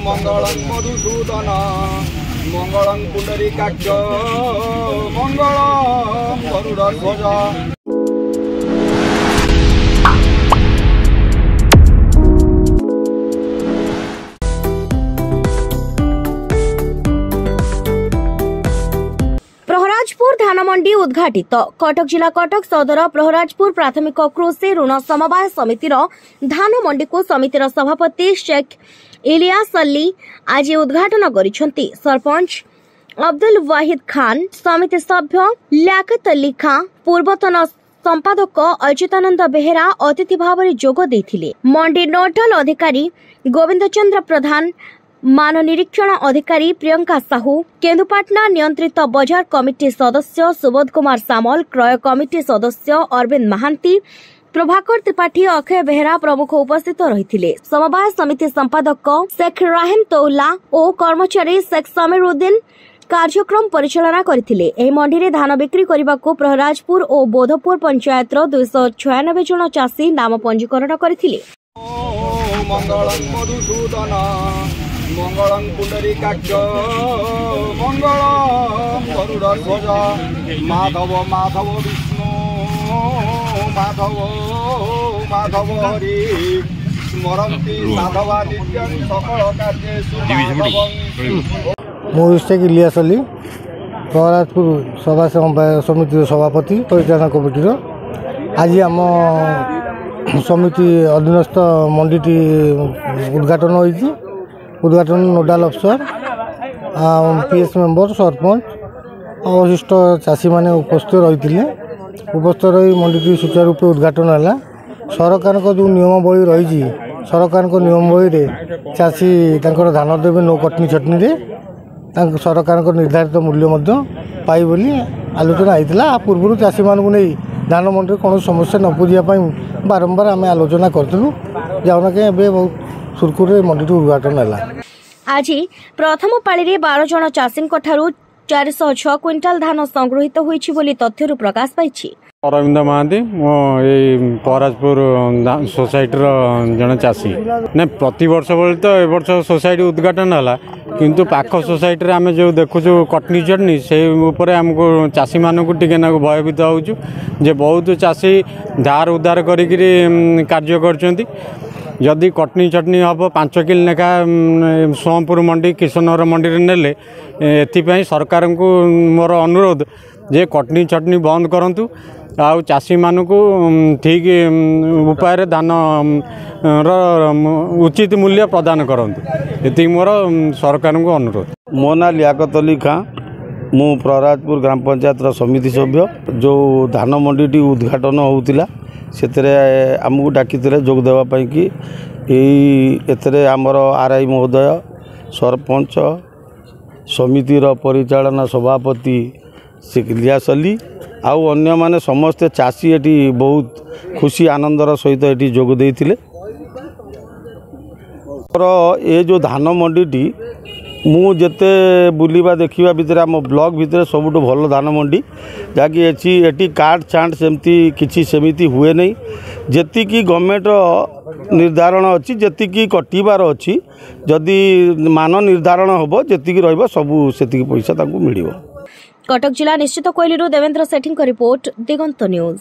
मंगलं मधुसूदन मंगलं पुंडरीकाक्ष मंगलं गरुडध्वज। प्रहराजपुर धानमंडी उद्घाटित। कटक जिला कटक सदर प्रहराजपुर प्राथमिक कृषि ऋण समवाय समितिर धानमंडी को समितिर सभापति शेख इलियास अली आज उद्घाटन करिसेंती। सरपंच अब्दुल वाहिद खान, समिति सभ्य लियाकत अली खान, पूर्वतन संपादक अच्युतानंद बेहेरा अतिथि भाव में जोग देथिले। मंडी नोडल अधिकारी गोविंद चंद्र प्रधान, मान निरीक्षण अधिकारी प्रियंका साहू, केन्दुपाटना नियंत्रित बजार कमिटी सदस्य सुबोध कुमार सामल, क्रय कमिटी सदस्य अरविंद महांती, प्रभाकर त्रिपाठी, अक्षय बेहेरा प्रमुख उपस्थित रहिथिले। समवाय समिति संपादक शेख राहिम तौला और कर्मचारी शेख समीरुद्दीन कार्यक्रम परिचालना करथिले। एही मंडी रे धान बिक्री करबाको प्रहराजपुर और बोधपुर पंचायत 296 जन चाषी नाम पंजीकरण करथिले। मंगलं मधुसूदन मंगलं पुंडरीकाक्ष मंगलं गरुडध्वज। माधव माधव विष्णु माधव माधव हरि स्मरन्ति साधवा नित्यं सकल कार्येषु। मो शेख इलियास अली, प्रहराजपुर सभा समिति सभापति परिचालन कमिटी। आज आम समिति अधीनस्थ मंडीटी उद्घाटन होती। उद्घाटन नोडाल अफसर, पीएस मेंबर, सरपंच अवशिष्ट चाषी मैंने उपस्थित रही। उपस्थित रही मंडी सुचारू रूप उद्घाटन है। सरकार जो नियमावली रही, सरकार नियमावली चाषी धान देवे नो कटनी छटनी सरकार निर्धारित मूल्य पाई बोली आलोचना होता। पूर्व चाषी मानू नहीं धान मंडी कौन समस्या न पूजापी बारंबार आम आलोचना करूँ जाऊना कि बहुत सुरखुर मंडी उद्घाटन है। आज प्रथम पाली 12 जन चाषी 406 क्विंटाल धान संगृहित होइछि बोली तथ्यरु प्रकाश पाइछि। अरविंद महांती प्रहराजपुर सोसाइटी जन चाषी ना प्रति वर्ष बोले तो ए वर्ष सोसाइटी उद्घाटन है किंतु पाख सोसाइटी आम जो देखुचु कटनी चटनी से आमको चाषी मानक टिके भयभीत होचु जे बहुत चाषी धार उधार करी कार्य करछंती। जदि कटनी चटनी हम 5 किलो लेखा सोमपुर मंडी किशनगर मंडी नेले एथिपाई सरकार को मोर अनुरोध जे कटनी चटनी बंद करंतु आउ चाषी मानक ठीक उपाय धान उचित मूल्य प्रदान करंतु एति मोर सरकार को अनुरोध। मो ना लियाकत अली खां, मु प्रहराजपुर ग्राम पंचायत समिति सभ्य। जो धान मंडी उद्घाटन होउतिला सेतरे आमको डाकी जोग देवाई कि एतरे आमर आरआई महोदय, सरपंच, समितिर परिचालन सभापति शेख इलियास अली आउ अन्य माने समस्ते चाषी एटी बहुत खुशी आनंदर सहित एटी जोग देइथिले। ये जो धान मंडी मु जेते बुलिबा देखिबा भितर आम ब्लॉक भितर सबुठ भल धान मंडी जहाँकि एटी काट छाट सेमती किछि सेमिति हुए नहीं। जेतिकी गवर्नमेंट निर्धारण अच्छी जेतिकी कटिबार अच्छी जदि मान निर्धारण होबो जेतिकी रहबो सबु सेतिकी पैसा ताकू मिलिबो। कटक जिला निश्चित कोइलीरू देवेंद्र सेठी रिपोर्ट, दिगंत न्यूज।